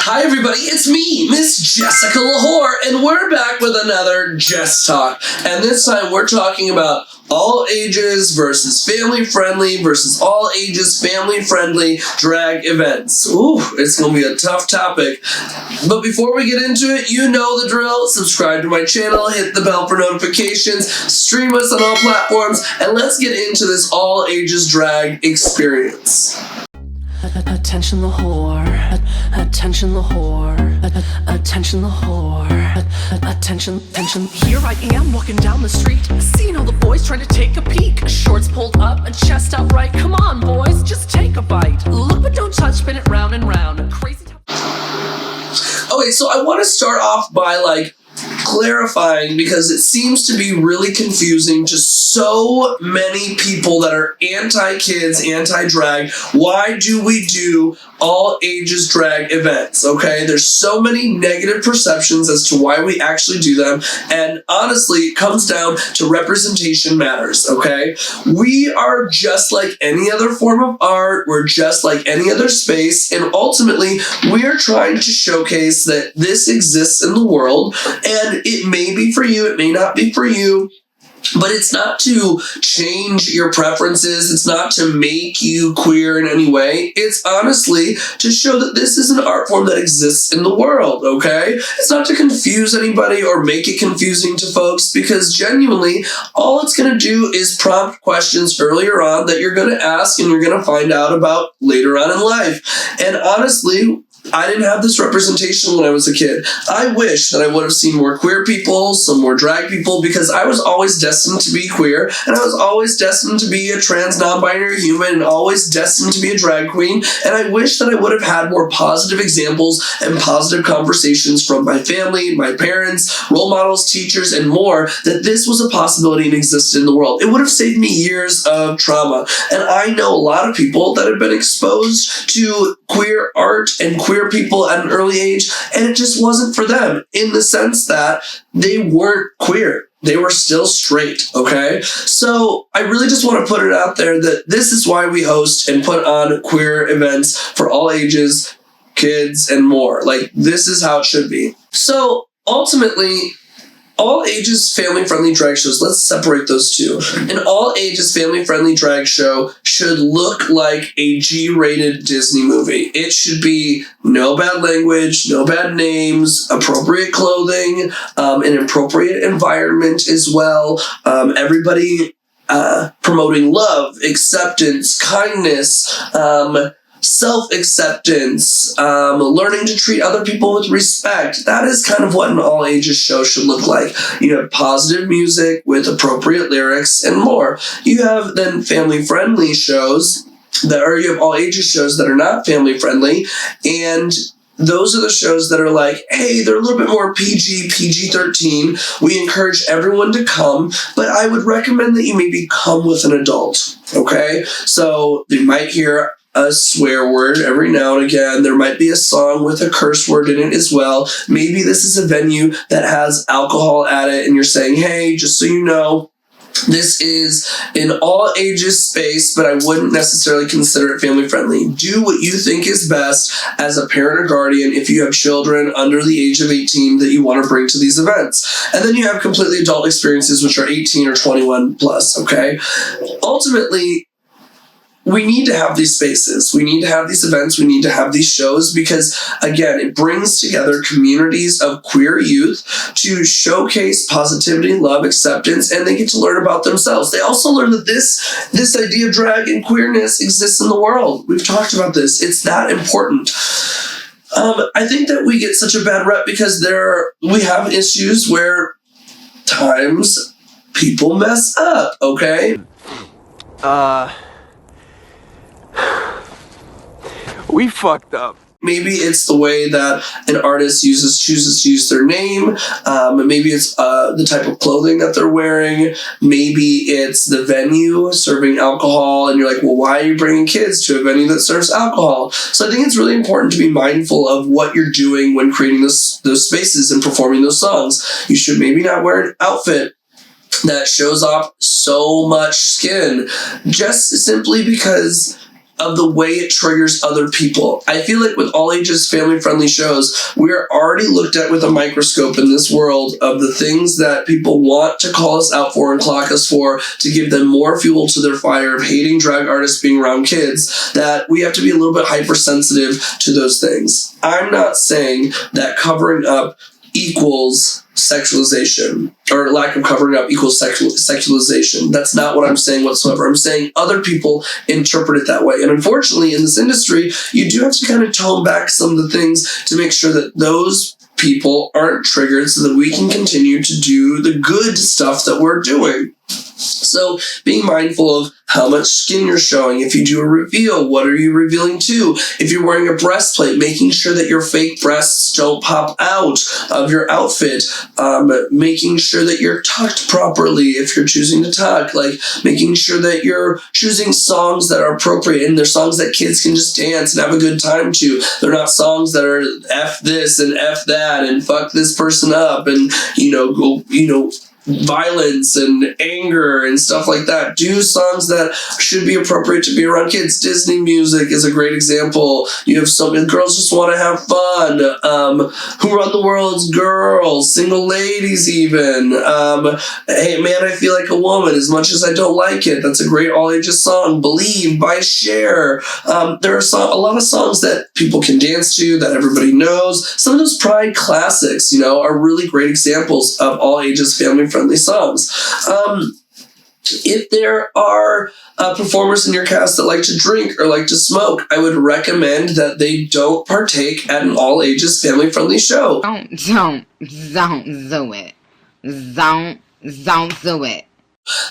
Hi everybody, it's me, Miss Jessica Lahore, and we're back with another Jess Talk. And this time we're talking about all ages versus family-friendly versus all ages family-friendly drag events. Ooh, it's going to be a tough topic. But before we get into it, you know the drill. Subscribe to my channel, hit the bell for notifications, stream us on all platforms, and let's get into this all ages drag experience. Attention the whore, attention the whore, attention the whore, attention. Here I am walking down the street, seeing all the boys trying to take a peek. Shorts pulled up and chest out right. Come on boys, just take a bite. Look but don't touch, spin it round and round. Crazy. Okay, so I want to start off by clarifying, because it seems to be really confusing to so many people that are anti-kids, anti-drag. Why do we do all ages drag events? Okay, there's so many negative perceptions as to why we actually do them, and honestly it comes down to representation matters. Okay, we are just like any other form of art, we're just like any other space, and ultimately we're trying to showcase that this exists in the world, and it may be for you, it may not be for you, but it's not to change your preferences. It's not to make you queer in any way. It's honestly to show that this is an art form that exists in the world, okay? It's not to confuse anybody or make it confusing to folks, because genuinely, all it's going to do is prompt questions earlier on that you're going to ask and you're going to find out about later on in life. And honestly, I didn't have this representation when I was a kid. I wish that I would have seen more queer people, some more drag people, because I was always destined to be queer, and I was always destined to be a trans non-binary human, and always destined to be a drag queen, and I wish that I would have had more positive examples and positive conversations from my family, my parents, role models, teachers, and more, that this was a possibility and existed in the world. It would have saved me years of trauma, and I know a lot of people that have been exposed to queer art and queer people at an early age, and it just wasn't for them, in the sense that they weren't queer. They were still straight, okay? So I really just want to put it out there that this is why we host and put on queer events for all ages, kids, and more. This is how it should be. So ultimately, all ages family-friendly drag shows, let's separate those two. An all ages family-friendly drag show should look like a G-rated Disney movie. It should be no bad language, no bad names, appropriate clothing, an appropriate environment as well. Everybody promoting love, acceptance, kindness, self-acceptance, learning to treat other people with respect. That is kind of what an all-ages show should look like. You have positive music with appropriate lyrics and more. You have then family-friendly shows, you have all-ages shows that are not family-friendly, and those are the shows that are hey, they're a little bit more PG-13. We encourage everyone to come, but I would recommend that you maybe come with an adult, okay? So you might hear a swear word every now and again. There might be a song with a curse word in it as well. Maybe this is a venue that has alcohol at it, and you're saying, hey, just so you know, this is an all ages space, but I wouldn't necessarily consider it family friendly. Do what you think is best as a parent or guardian if you have children under the age of 18 that you want to bring to these events. And then you have completely adult experiences, which are 18 or 21 plus, okay? Ultimately, we need to have these spaces. We need to have these events. We need to have these shows because, again, it brings together communities of queer youth to showcase positivity, love, acceptance, and they get to learn about themselves. They also learn that this idea of drag and queerness exists in the world. We've talked about this. It's that important. I think that we get such a bad rep because we have issues where times people mess up, okay? We fucked up. Maybe it's the way that an artist chooses to use their name. Maybe it's the type of clothing that they're wearing. Maybe it's the venue serving alcohol, and you're like, well, why are you bringing kids to a venue that serves alcohol? So I think it's really important to be mindful of what you're doing when creating those spaces and performing those songs. You should maybe not wear an outfit that shows off so much skin, just simply because of the way it triggers other people. I feel like with all ages family-friendly shows, we're already looked at with a microscope in this world of the things that people want to call us out for and clock us for to give them more fuel to their fire of hating drag artists being around kids, that we have to be a little bit hypersensitive to those things. I'm not saying that covering up equals sexualization, or lack of covering up equals sexualization. That's not what I'm saying whatsoever. I'm saying other people interpret it that way. And unfortunately, in this industry, you do have to kind of tone back some of the things to make sure that those people aren't triggered so that we can continue to do the good stuff that we're doing. So being mindful of how much skin you're showing. If you do a reveal, what are you revealing to? If you're wearing a breastplate, making sure that your fake breasts don't pop out of your outfit. Making sure that you're tucked properly if you're choosing to tuck. Like making sure that you're choosing songs that are appropriate and they're songs that kids can just dance and have a good time to. They're not songs that are F this and F that and fuck this person up and, violence and anger and stuff like that. Do songs that should be appropriate to be around kids. Disney music is a great example. You have some girls just want to have fun. Who Run the World's Girls, Single Ladies even. Hey Man, I Feel Like a Woman, as much as I don't like it. That's a great all ages song. Believe by Cher. There are a lot of songs that people can dance to, that everybody knows. Some of those Pride classics, are really great examples of all ages family-friendly songs. If there are performers in your cast that like to drink or like to smoke, I would recommend that they don't partake at an all ages family-friendly show. Don't do it. Don't do it.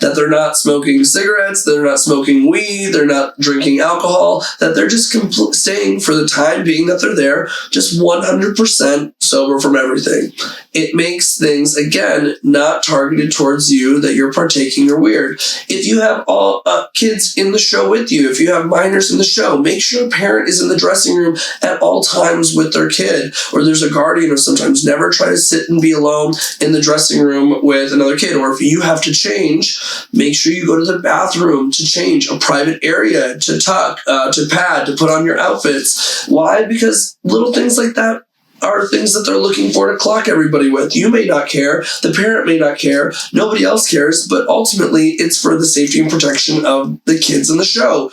That they're not smoking cigarettes, they're not smoking weed, they're not drinking alcohol, that they're just staying for the time being that they're there, just 100% sober from everything. It makes things, again, not targeted towards you that you're partaking or weird. If you have all kids in the show with you, if you have minors in the show, make sure a parent is in the dressing room at all times with their kid, or there's a guardian, or sometimes never try to sit and be alone in the dressing room with another kid. Or if you have to change, make sure you go to the bathroom to change, a private area to tuck, to pad, to put on your outfits. Why? Because little things like that are things that they're looking for to clock everybody with. You may not care, the parent may not care, nobody else cares, but ultimately it's for the safety and protection of the kids in the show.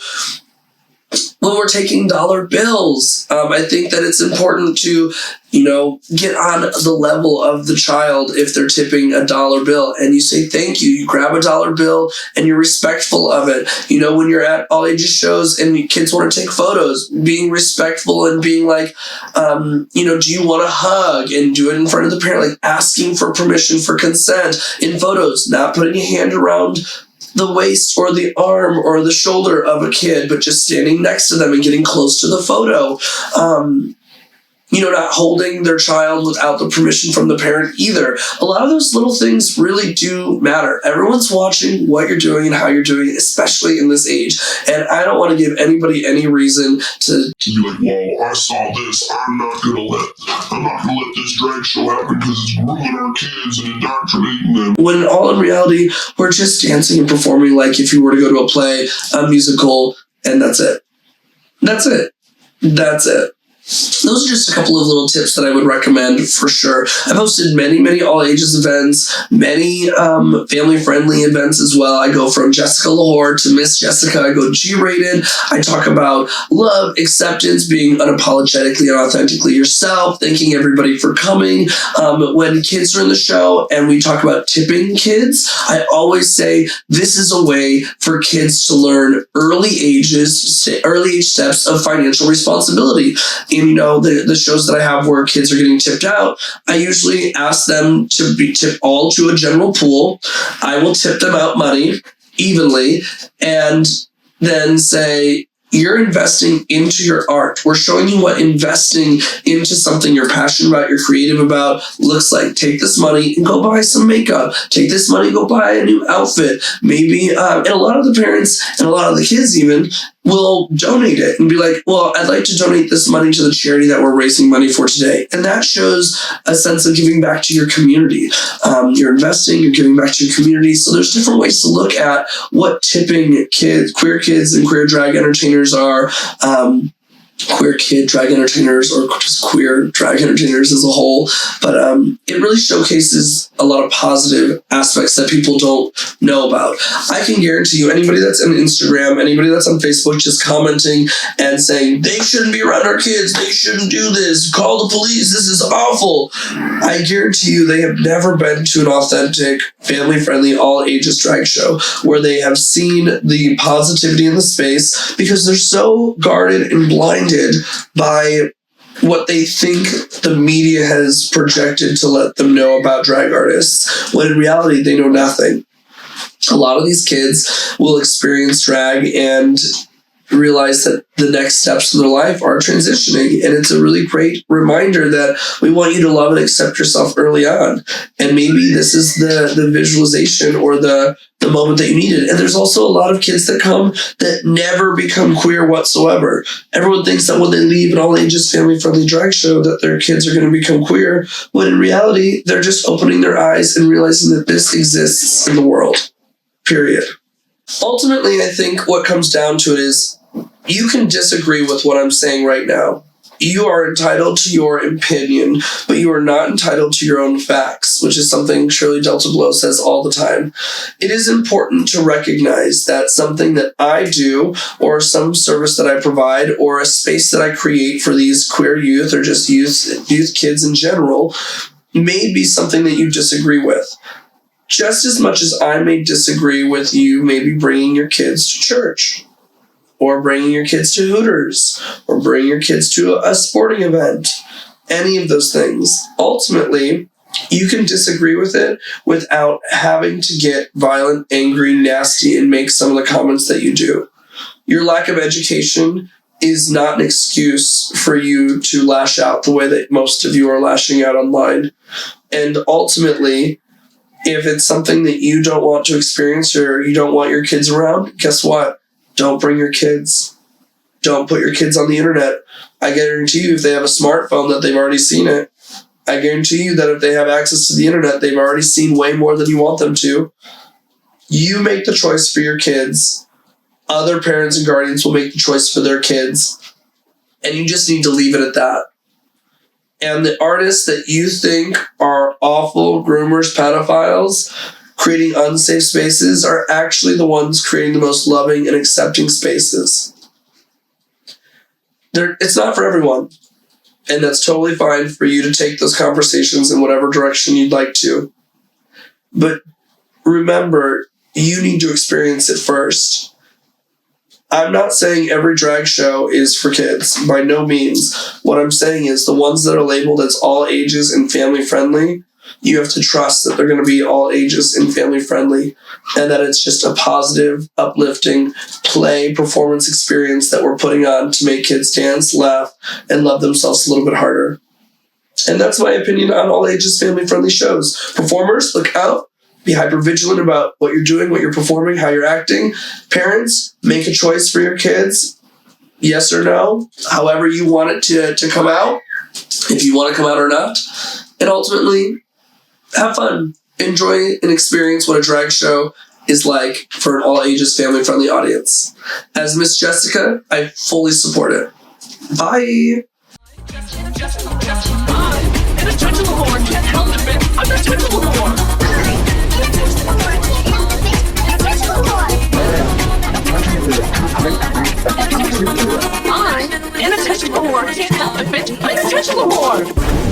When we're taking dollar bills, I think that it's important to, get on the level of the child if they're tipping a dollar bill and you say thank you. You grab a dollar bill and you're respectful of it. When you're at all ages shows and kids want to take photos, being respectful and being like, do you want to hug, and do it in front of the parent, like asking for permission for consent in photos, not putting a hand around the waist or the arm or the shoulder of a kid, but just standing next to them and getting close to the photo. Not holding their child without the permission from the parent either. A lot of those little things really do matter. Everyone's watching what you're doing and how you're doing it, especially in this age. And I don't want to give anybody any reason to be like, well, I saw this. I'm not gonna let this drag show happen because it's grooming our kids and indoctrinating them. When all in reality, we're just dancing and performing like if you were to go to a play, a musical, and that's it. That's it. That's it. Those are just a couple of little tips that I would recommend for sure. I've hosted many all ages events, many family-friendly events as well. I go from Jessica Lahore to Miss Jessica. I go G-rated. I talk about love, acceptance, being unapologetically and authentically yourself, thanking everybody for coming. When kids are in the show and we talk about tipping kids, I always say this is a way for kids to learn early age steps of financial responsibility. In the shows that I have where kids are getting tipped out, I usually ask them to be tipped all to a general pool. I will tip them out money evenly and then say, you're investing into your art. We're showing you what investing into something you're passionate about, you're creative about, looks like. Take this money and go buy some makeup. Take this money, go buy a new outfit. Maybe, and a lot of the parents and a lot of the kids even will donate it and be like, well, I'd like to donate this money to the charity that we're raising money for today. And that shows a sense of giving back to your community. You're investing, you're giving back to your community. So there's different ways to look at what tipping kids, queer kids and queer drag entertainers are. Queer kid drag entertainers or just queer drag entertainers as a whole. But it really showcases a lot of positive aspects that people don't know about. I can guarantee you, anybody that's on Instagram, anybody that's on Facebook just commenting and saying, they shouldn't be around our kids, they shouldn't do this, call the police, this is awful. I guarantee you they have never been to an authentic, family-friendly, all-ages drag show where they have seen the positivity in the space because they're so guarded and blinded by what they think the media has projected to let them know about drag artists, when in reality they know nothing. A lot of these kids will experience drag and realize that the next steps in their life are transitioning, and it's a really great reminder that we want you to love and accept yourself early on, and maybe this is the visualization or the moment that you needed. And there's also a lot of kids that come that never become queer whatsoever. Everyone thinks that when they leave an all-ages family-friendly drag show that their kids are going to become queer, when in reality they're just opening their eyes and realizing that this exists in the world, period. Ultimately, I think what comes down to it is you can disagree with what I'm saying right now. You are entitled to your opinion, but you are not entitled to your own facts, which is something Shirley Delta Blow says all the time. It is important to recognize that something that I do, or some service that I provide, or a space that I create for these queer youth, or just youth kids in general, may be something that you disagree with. Just as much as I may disagree with you maybe bringing your kids to church, or bringing your kids to Hooters, or bringing your kids to a sporting event, any of those things. Ultimately, you can disagree with it without having to get violent, angry, nasty, and make some of the comments that you do. Your lack of education is not an excuse for you to lash out the way that most of you are lashing out online. And ultimately, if it's something that you don't want to experience or you don't want your kids around, guess what? Don't bring your kids. Don't put your kids on the internet. I guarantee you if they have a smartphone that they've already seen it. I guarantee you that if they have access to the internet, they've already seen way more than you want them to. You make the choice for your kids. Other parents and guardians will make the choice for their kids. And you just need to leave it at that. And the artists that you think are awful groomers, pedophiles, creating unsafe spaces are actually the ones creating the most loving and accepting spaces. It's not for everyone. And that's totally fine for you to take those conversations in whatever direction you'd like to. But remember, you need to experience it first. I'm not saying every drag show is for kids, by no means. What I'm saying is the ones that are labeled as all ages and family friendly, you have to trust that they're going to be all ages and family friendly, and that it's just a positive, uplifting play performance experience that we're putting on to make kids dance, laugh, and love themselves a little bit harder. And that's my opinion on all ages family friendly shows. Performers, look out. Be hyper vigilant about what you're doing, what you're performing, how you're acting. Parents, make a choice for your kids. Yes or no. However you want it to come out. If you want to come out or not. And ultimately, have fun. Enjoy and experience what a drag show is like for an all-ages, family-friendly audience. As Miss Jessica, I fully support it. Bye! I'm an attention whore. Can't help it, bitch. I'm an attention whore.